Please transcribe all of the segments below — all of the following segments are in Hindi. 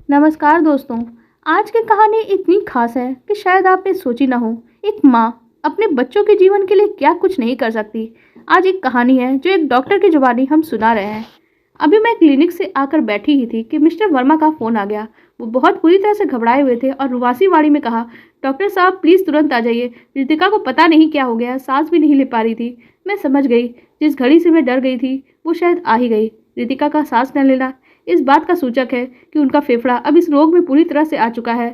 नमस्कार दोस्तों। आज की कहानी इतनी खास है कि शायद आपने सोची ना हो। एक माँ अपने बच्चों के जीवन के लिए क्या कुछ नहीं कर सकती। आज एक कहानी है जो एक डॉक्टर की जुबानी हम सुना रहे हैं। अभी मैं क्लिनिक से आकर बैठी ही थी कि मिस्टर वर्मा का फ़ोन आ गया। वो बहुत बुरी तरह से घबराए हुए थे और रुवासी वाणी में कहा, डॉक्टर साहब प्लीज़ तुरंत आ जाइए। रितिका को पता नहीं क्या हो गया, सांस भी नहीं ले पा रही थी। मैं समझ गई, जिस घड़ी से मैं डर गई थी वो शायद आ ही गई। रितिका का सांस न लेना इस बात का सूचक है कि उनका फेफड़ा अब इस रोग में पूरी तरह से आ चुका है।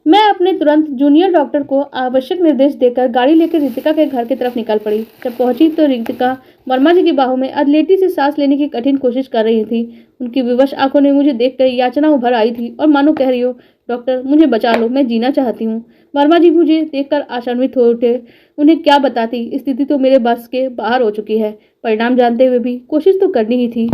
मैं अपने तुरंत जूनियर डॉक्टर को आवश्यक निर्देश देकर गाड़ी लेकर रितिका के घर की तरफ निकल पड़ी। जब पहुंची तो रितिका वर्मा जी की बाहों में अधलेटी से सांस लेने की कठिन कोशिश कर रही थी। उनकी विवश आंखों ने मुझे देखकर याचना उभर आई थी और मानो कह रही हो, डॉक्टर मुझे बचा लो, मैं जीना चाहती हूँ। वर्मा जी मुझे देखकर आशान्वित हो उठे। उन्हें क्या बताती, स्थिति तो मेरे बस के बाहर हो चुकी है। परिणाम जानते हुए भी कोशिश तो करनी ही थी।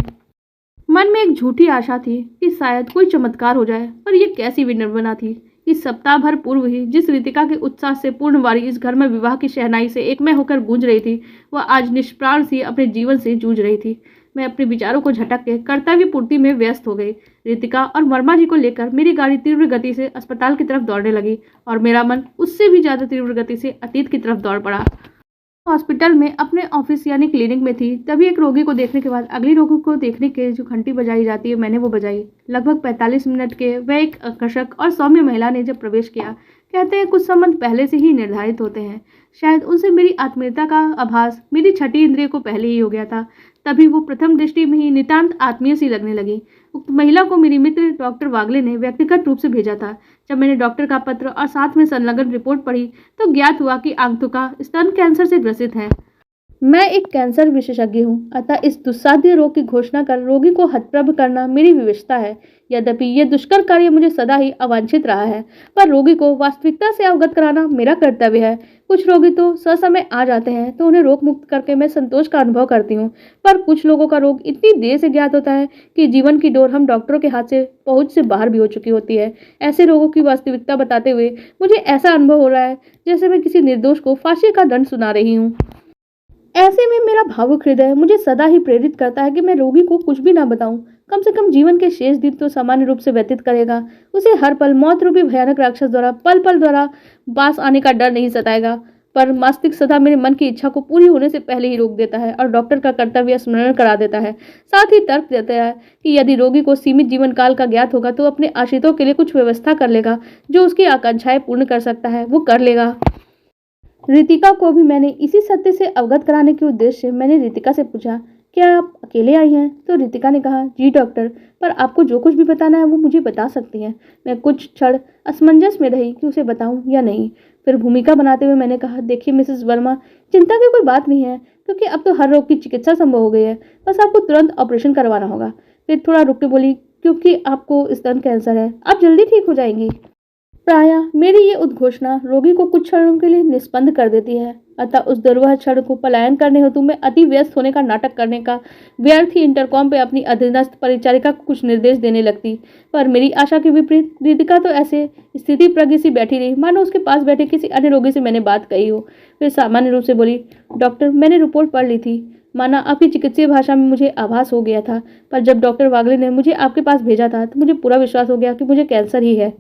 मन में एक झूठी आशा थी कि शायद कोई चमत्कार हो जाए, पर यह कैसी विडंबना थी कि सप्ताह भर पूर्व ही जिस रितिका के उत्साह से पूर्ण वारी इस घर में विवाह की शहनाई से एकमय होकर गूंज रही थी, वह आज निष्प्राण सी अपने जीवन से जूझ रही थी। मैं अपने विचारों को झटक के कर्तव्य पूर्ति में व्यस्त हो गई। रितिका और वर्मा जी को लेकर मेरी गाड़ी तीव्र गति से अस्पताल की तरफ दौड़ने लगी और मेरा मन उससे भी ज्यादा तीव्र गति से अतीत की तरफ दौड़ पड़ा। हॉस्पिटल में अपने ऑफिस यानी क्लिनिक में थी, तभी एक रोगी को देखने के बाद अगली रोगी को देखने के जो घंटी बजाई जाती है, मैंने वो बजाई। लगभग 45 मिनट के वह एक आकर्षक और सौम्य महिला ने जब प्रवेश किया। कहते हैं कुछ संबंध पहले से ही निर्धारित होते हैं। शायद उनसे मेरी आत्मीयता का आभास मेरी छठी इंद्रिय को पहले ही हो गया था। तभी वो प्रथम दृष्टि में ही नितांत आत्मीय सी लगने लगी। उक्त महिला को मेरी मित्र डॉक्टर वागले ने व्यक्तिगत रूप से भेजा था। जब मैंने डॉक्टर का पत्र और साथ में संलग्न रिपोर्ट पढ़ी तो ज्ञात हुआ कि आंतुका स्तन कैंसर से ग्रसित है। मैं एक कैंसर विशेषज्ञ हूँ, अतः इस दुस्साध्य रोग की घोषणा कर रोगी को हतप्रभ करना मेरी विवशता है। यद्यपि यह दुष्कर कार्य मुझे सदा ही अवांछित रहा है, पर रोगी को वास्तविकता से अवगत कराना मेरा कर्तव्य है। कुछ रोगी तो ससमय आ जाते हैं तो उन्हें रोग मुक्त करके मैं संतोष का अनुभव करती हूँ, पर कुछ लोगों का रोग इतनी देर से ज्ञात होता है कि जीवन की डोर हम डॉक्टरों के हाथ से पहुंच से बाहर भी हो चुकी होती है। ऐसे रोगों की वास्तविकता बताते हुए मुझे ऐसा अनुभव हो रहा है जैसे मैं किसी निर्दोष को फांसी का दंड सुना रही हूँ। ऐसे में मेरा भावुक हृदय मुझे सदा ही प्रेरित करता है कि मैं रोगी को कुछ भी ना बताऊं। कम से कम जीवन के शेष दिन तो सामान्य रूप से व्यतीत करेगा। उसे हर पल मौत रूपी भयानक राक्षस द्वारा पल पल द्वारा पास आने का डर नहीं सताएगा। पर मस्तिष्क सदा मेरे मन की इच्छा को पूरी होने से पहले ही रोक देता है और डॉक्टर का कर्तव्य स्मरण करा देता है। साथ ही तर्क देता है कि यदि रोगी को सीमित जीवन काल का ज्ञात होगा तो अपने आश्रितों के लिए कुछ व्यवस्था कर लेगा। जो उसकी आकांक्षाएं पूर्ण कर सकता है वो कर लेगा। रितिका को भी मैंने इसी सत्य से अवगत कराने के उद्देश्य से मैंने रितिका से पूछा, क्या आप अकेले आई हैं? तो रितिका ने कहा, जी डॉक्टर, पर आपको जो कुछ भी बताना है वो मुझे बता सकती हैं। मैं कुछ क्षण असमंजस में रही कि उसे बताऊं या नहीं। फिर भूमिका बनाते हुए मैंने कहा, देखिए मिसेस वर्मा, चिंता की कोई बात नहीं है, क्योंकि अब तो हर रोग की चिकित्सा संभव हो गई है। बस आपको तुरंत ऑपरेशन करवाना होगा। फिर थोड़ा रुक के बोली, क्योंकि आपको स्तन कैंसर है, आप जल्दी ठीक हो जाएंगी। प्रायः मेरी ये उद्घोषणा रोगी को कुछ क्षणों के लिए निस्पंद कर देती है, अतः उस दुर्वह क्षण को पलायन करने हेतु मैं अति व्यस्त होने का नाटक करने का व्यर्थ ही इंटरकॉम पे अपनी अधीनस्थ परिचारिका को कुछ निर्देश देने लगती। पर मेरी आशा के विपरीत रितिका तो ऐसे स्थिति प्रज्ञ सी बैठी रही मानो उसके पास बैठे किसी अन्य रोगी से मैंने बात कही हो। फिर सामान्य रूप से बोली, डॉक्टर मैंने रिपोर्ट पढ़ ली थी। माना आपकी चिकित्सीय भाषा में मुझे आभास हो गया था, पर जब डॉक्टर वागले ने मुझे आपके पास भेजा था तो मुझे पूरा विश्वास हो गया कि मुझे कैंसर ही है।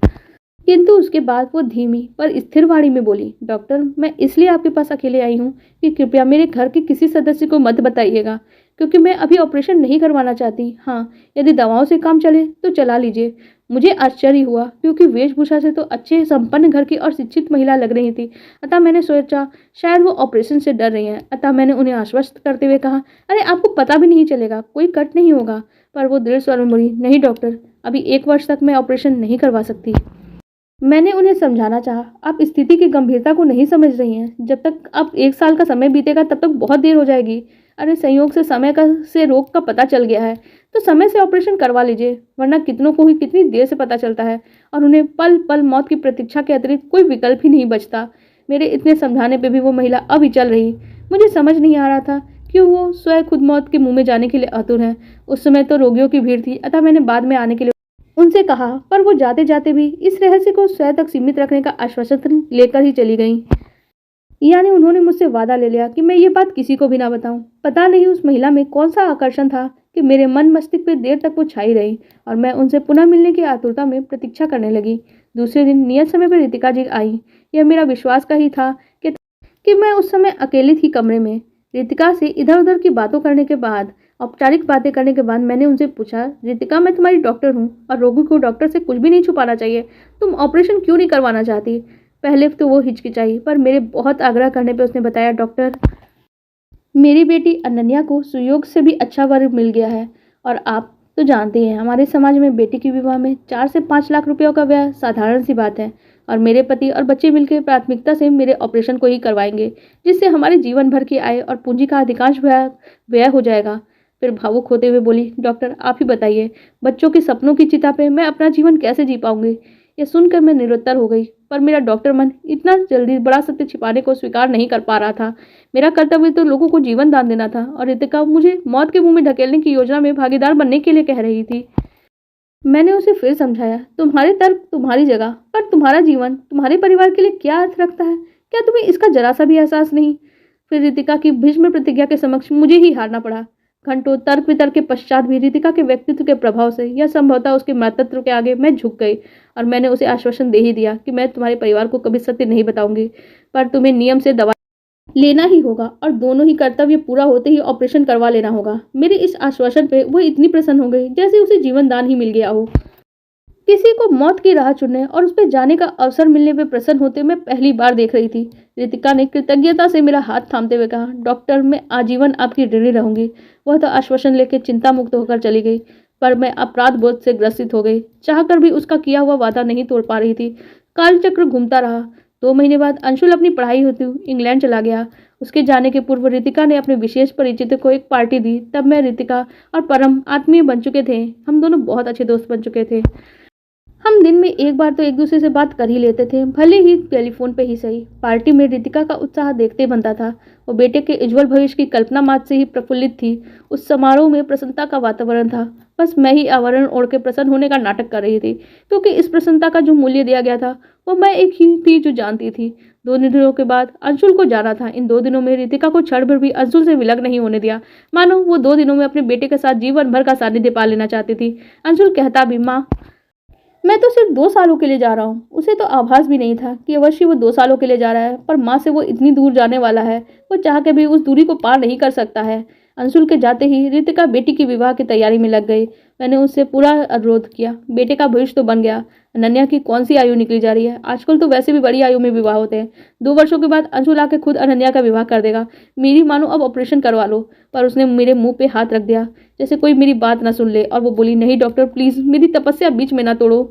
किंतु उसके बाद वो धीमी पर स्थिर वाणी में बोली, डॉक्टर मैं इसलिए आपके पास अकेले आई हूँ कि कृपया मेरे घर के किसी सदस्य को मत बताइएगा, क्योंकि मैं अभी ऑपरेशन नहीं करवाना चाहती। हाँ, यदि दवाओं से काम चले तो चला लीजिए। मुझे आश्चर्य हुआ क्योंकि वेशभूषा से तो अच्छे संपन्न घर की और शिक्षित महिला लग रही थी, अतः मैंने सोचा शायद वो ऑपरेशन से डर रही हैं। अतः मैंने उन्हें आश्वस्त करते हुए कहा, अरे आपको पता भी नहीं चलेगा, कोई कट नहीं होगा। पर वो दृढ़ स्वर में बोली, नहीं डॉक्टर, अभी 1 वर्ष तक मैं ऑपरेशन नहीं करवा सकती। मैंने उन्हें समझाना चाहा, आप स्थिति की गंभीरता को नहीं समझ रही हैं। जब तक अब 1 साल का समय बीतेगा तब तक बहुत देर हो जाएगी। अरे संयोग से समय का से रोग का पता चल गया है तो समय से ऑपरेशन करवा लीजिए, वरना कितनों को ही कितनी देर से पता चलता है और उन्हें पल पल मौत की प्रतीक्षा के अतिरिक्त कोई विकल्प ही नहीं बचता। मेरे इतने समझाने पर भी वो महिला अविचल रही। मुझे समझ नहीं आ रहा था क्यों वो स्वयं खुद मौत के मुंह में जाने के लिए आतुर है। उस समय तो रोगियों की भीड़ थी, अतः मैंने बाद में आने के लिए उनसे कहा, पर वो जाते जाते भी इस रहस्य को स्वयं तक सीमित रखने का आश्वासन लेकर ही चली गईं। यानी उन्होंने मुझसे वादा ले लिया कि मैं ये बात किसी को भी ना बताऊं। पता नहीं उस महिला में कौन सा आकर्षण था कि मेरे मन मस्तिष्क पे देर तक वो छाई रही और मैं उनसे पुनः मिलने की आतुरता में प्रतीक्षा करने लगी। दूसरे दिन नियत समय पर रितिका जी आई। यह मेरा विश्वास का ही था कि मैं उस समय अकेली थी कमरे में। रितिका से इधर उधर की बातों करने के बाद, औपचारिक बातें करने के बाद मैंने उनसे पूछा, रितिका, मैं तुम्हारी डॉक्टर हूँ और रोगी को डॉक्टर से कुछ भी नहीं छुपाना चाहिए। तुम ऑपरेशन क्यों नहीं करवाना चाहती? पहले तो वो हिचकिचाई, पर मेरे बहुत आग्रह करने पर उसने बताया, डॉक्टर, मेरी बेटी अनन्या को सुयोग से भी अच्छा वर मिल गया है और आप तो जानते हैं हमारे समाज में बेटी के विवाह में 4 से 5 लाख रुपयों का व्यय साधारण सी बात है और मेरे पति और बच्चे मिलकर प्राथमिकता से मेरे ऑपरेशन को ही करवाएंगे, जिससे हमारे जीवन भर की आय और पूंजी का अधिकांश व्यय हो जाएगा। फिर भावुक होते हुए बोली, डॉक्टर, आप ही बताइए, बच्चों के सपनों की चिता पे मैं अपना जीवन कैसे जी पाऊंगी? यह सुनकर मैं निरुत्तर हो गई, पर मेरा डॉक्टर मन इतना जल्दी बड़ा सत्य छिपाने को स्वीकार नहीं कर पा रहा था। मेरा कर्तव्य तो लोगों को जीवन दान देना था और रितिका मुझे मौत के मुंह में ढकेलने की योजना में भागीदार बनने के लिए कह रही थी। मैंने उसे फिर समझाया, तुम्हारे तर्क तुम्हारी जगह, पर तुम्हारा जीवन तुम्हारे परिवार के लिए क्या अर्थ रखता है? क्या तुम्हें इसका जरा सा भी एहसास नहीं? फिर रितिका की भीष्म प्रतिज्ञा के समक्ष मुझे ही हारना पड़ा। घंटों तर्क वितर्क के पश्चात भी रितिका के व्यक्तित्व के प्रभाव से या संभवतः उसके मातृत्व के आगे मैं झुक गई और मैंने उसे आश्वासन दे ही दिया कि मैं तुम्हारे परिवार को कभी सत्य नहीं बताऊंगी, पर तुम्हें नियम से दवा लेना ही होगा और दोनों ही कर्तव्य पूरा होते ही ऑपरेशन करवा लेना होगा। मेरे इस आश्वासन पे वो इतनी प्रसन्न हो गई जैसे उसे जीवन दान ही मिल गया हो। किसी को मौत की राह चुनने और उस पर जाने का अवसर मिलने पे प्रसन्न होते मैं पहली बार देख रही थी। रितिका ने कृतज्ञता से मेरा हाथ थामते हुए कहा, डॉक्टर, मैं आजीवन आपकी ऋणी रहूंगी। वह तो आश्वासन लेकर चिंता मुक्त होकर चली गई, पर मैं अपराध बोध से ग्रसित हो गई। चाहकर भी उसका किया हुआ वादा नहीं तोड़ पा रही थी। कालचक्र घूमता रहा। 2 महीने बाद अंशुल अपनी पढ़ाई होती इंग्लैंड चला गया। उसके जाने के पूर्व रितिका ने अपने विशेष परिचित को एक पार्टी दी। तब मैं रितिका और परम आत्मीय बन चुके थे। हम दोनों बहुत अच्छे दोस्त बन चुके थे। हम दिन में एक बार तो एक दूसरे से बात कर ही लेते थे, भले ही टेलीफोन पे ही सही। पार्टी में रितिका का उत्साह देखते बनता था। वो बेटे के उज्जवल भविष्य की कल्पना मात्र से ही प्रफुल्लित थी। उस समारोह में प्रसन्नता का वातावरण था। बस मैं ही आवरण ओढ़ के प्रसन्न होने का नाटक कर रही थी, क्योंकि इस प्रसन्नता का जो मूल्य दिया गया था वो मैं एक ही थी जो जानती थी। 2 दिनों के बाद अंशुल को जाना था। इन 2 दिनों में रितिका को क्षण भर भी अंशुल से विलग नहीं होने दिया, मानो वो 2 दिनों में अपने बेटे के साथ जीवन भर का सानिध्य पा लेना चाहती थी। अंशुल कहता भी, माँ, मैं तो सिर्फ 2 सालों के लिए जा रहा हूँ। उसे तो आभास भी नहीं था कि अवश्य वो 2 सालों के लिए जा रहा है, पर माँ से वो इतनी दूर जाने वाला है, वो चाह के भी उस दूरी को पार नहीं कर सकता है। अंशुल के जाते ही रितिका बेटी की विवाह की तैयारी में लग गई। मैंने उससे पूरा अनुरोध किया। बेटे का भविष्य तो बन गया। अनन्या की कौन सी आयु निकली जा रही है? आजकल तो वैसे भी बड़ी आयु में विवाह होते हैं। 2 वर्षों के बाद अंशुल आके खुद अनन्या का विवाह कर देगा। मेरी मानो अब ऑपरेशन करवा लो। पर उसने मेरे मुंह पे हाथ रख दिया, जैसे कोई मेरी बात ना सुन ले, और वो बोली, नहीं डॉक्टर, प्लीज मेरी तपस्या बीच में ना तोड़ो।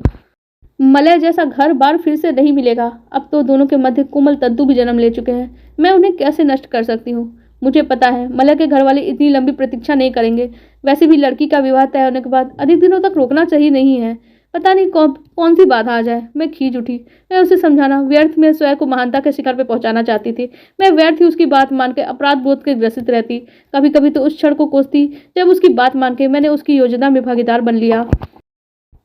मलय जैसा घर बार फिर से नहीं मिलेगा। अब तो दोनों के मध्य कोमल तंतु भी जन्म ले चुके हैं। मैं उन्हें कैसे नष्ट कर सकती हूँ? मुझे पता है मलय के घर वाले इतनी लंबी प्रतीक्षा नहीं करेंगे। वैसे भी लड़की का विवाह तय होने के बाद अधिक दिनों तक रोकना चाहिए नहीं है। पता नहीं कौन सी बाधा आ जाए। मैं खींच उठी। मैं उसे समझाना व्यर्थ में स्वयं को महानता के शिखर पर पहुंचाना चाहती थी। मैं व्यर्थ ही उसकी बात मान के अपराध बोध के ग्रसित रहती। कभी कभी तो उस क्षण को कोसती जब उसकी बात मान के मैंने उसकी योजना में भागीदार बन लिया।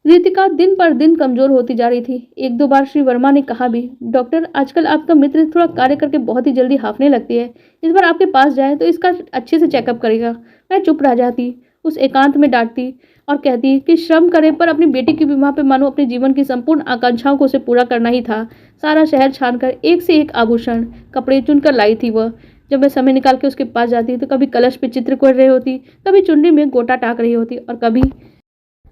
रितिका दिन पर दिन कमजोर होती जा रही थी। 1-2 बार श्री वर्मा ने कहा भी, डॉक्टर, आजकल आपका मित्र थोड़ा कार्य करके बहुत ही जल्दी हांफने लगती है। इस बार आपके पास जाए तो इसका अच्छे से चेकअप करेगा। मैं चुप रह जाती, उस एकांत में डांटती और कहती कि श्रम करे, पर अपनी बेटी की विवाह पे मानो अपने जीवन की संपूर्ण आकांक्षाओं को उसे पूरा करना ही था। सारा शहर छानकर एक से एक आभूषण कपड़े चुनकर लाई थी वह। जब मैं समय निकाल के उसके पास जाती तो कभी कलश पे चित्र कर रही होती, कभी चुनरी में गोटा टाक रही होती और कभी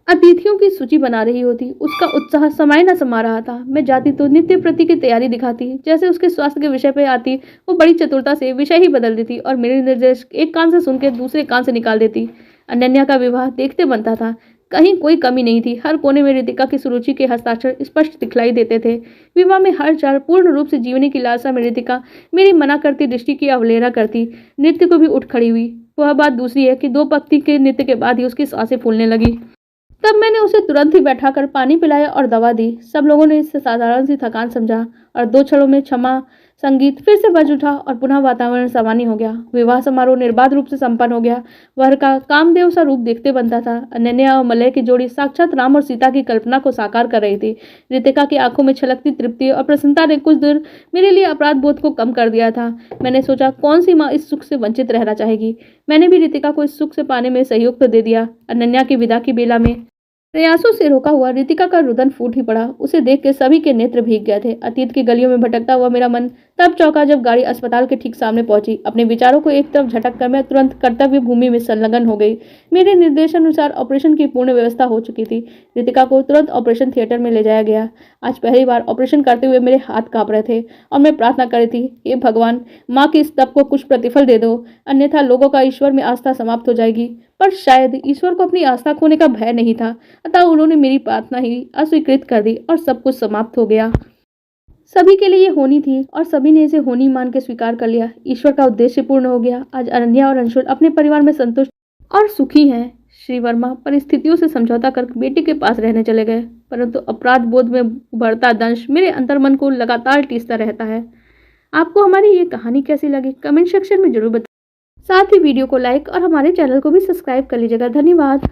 अतिथियों की सूची बना रही होती। उसका उत्साह समय न समा रहा था। मैं जाती तो नित्य प्रति की तैयारी दिखाती। जैसे उसके स्वास्थ्य के विषय पर आती, वो बड़ी चतुरता से विषय ही बदल देती और मेरे निर्देश एक कान से सुनकर दूसरे कान से निकाल देती। अनन्या का विवाह देखते बनता था। कहीं कोई कमी नहीं थी। हर कोने में रितिका की सुरुचि के हस्ताक्षर स्पष्ट दिखलाई देते थे। विवाह में हर चार पूर्ण रूप से जीवने की लालसा में रितिका मेरी मना करती दृष्टि की अवहेलना करती। नृत्य को भी उठ खड़ी हुई। वह बात दूसरी है कि 2 पंक्ति के नृत्य के बाद ही उसकी सांसें फूलने लगी। तब मैंने उसे तुरंत ही बैठाकर पानी पिलाया और दवा दी। सब लोगों ने इसे साधारण सी थकान समझा और 2 क्षणों में क्षमा संगीत फिर से बज उठा और पुनः वातावरण सामान्य हो गया। विवाह समारोह निर्बाध रूप से संपन्न हो गया। वर का कामदेव सा रूप देखते बनता था। अनन्या और मलय की जोड़ी साक्षात राम और सीता की कल्पना को साकार कर रही थी। रितिका की आंखों में छलकती तृप्ति और प्रसन्नता ने कुछ देर मेरे लिए अपराध बोध को कम कर दिया था। मैंने सोचा, कौन सी माँ इस सुख से वंचित रहना चाहेगी। मैंने भी रितिका को इस सुख से पाने में सहयोग तो दे दिया। अनन्या की विदा की बेला में प्रयासों से रोका हुआ रितिका का रुदन फूट ही पड़ा। उसे देख के सभी के नेत्र भीग गए थे। अतीत की गलियों में भटकता हुआ मेरा मन तब चौंका जब गाड़ी अस्पताल के ठीक सामने पहुंची। अपने विचारों को एक तरफ झटक कर मैं तुरंत कर्तव्य भूमि में संलग्न हो गई। मेरे निर्देशानुसार ऑपरेशन की पूर्ण व्यवस्था हो चुकी थी। रितिका को तुरंत ऑपरेशन थिएटर में ले जाया गया। आज पहली बार ऑपरेशन करते हुए मेरे हाथ कांप रहे थे और मैं प्रार्थना कर रही थी, हे भगवान, माँ की इस तप को कुछ प्रतिफल दे दो, अन्यथा लोगों का ईश्वर में आस्था समाप्त हो जाएगी। पर शायद ईश्वर को अपनी आस्था खोने का भय नहीं था, अतः उन्होंने मेरी प्रार्थना ही अस्वीकृत कर दी और सब कुछ समाप्त हो गया। सभी के लिए ये होनी थी और सभी ने इसे होनी मान के स्वीकार कर लिया। ईश्वर का उद्देश्य पूर्ण हो गया। आज अनन्या और अंशुल अपने परिवार में संतुष्ट और सुखी हैं। श्री वर्मा परिस्थितियों से समझौता कर बेटी के पास रहने चले गए, परंतु अपराध बोध में उभरता दंश मेरे अंतर्मन को लगातार टीसता रहता है। आपको हमारी ये कहानी कैसी लगी कमेंट सेक्शन में जरूर बताएं। साथ ही वीडियो को लाइक और हमारे चैनल को भी सब्सक्राइब कर लीजिएगा। धन्यवाद।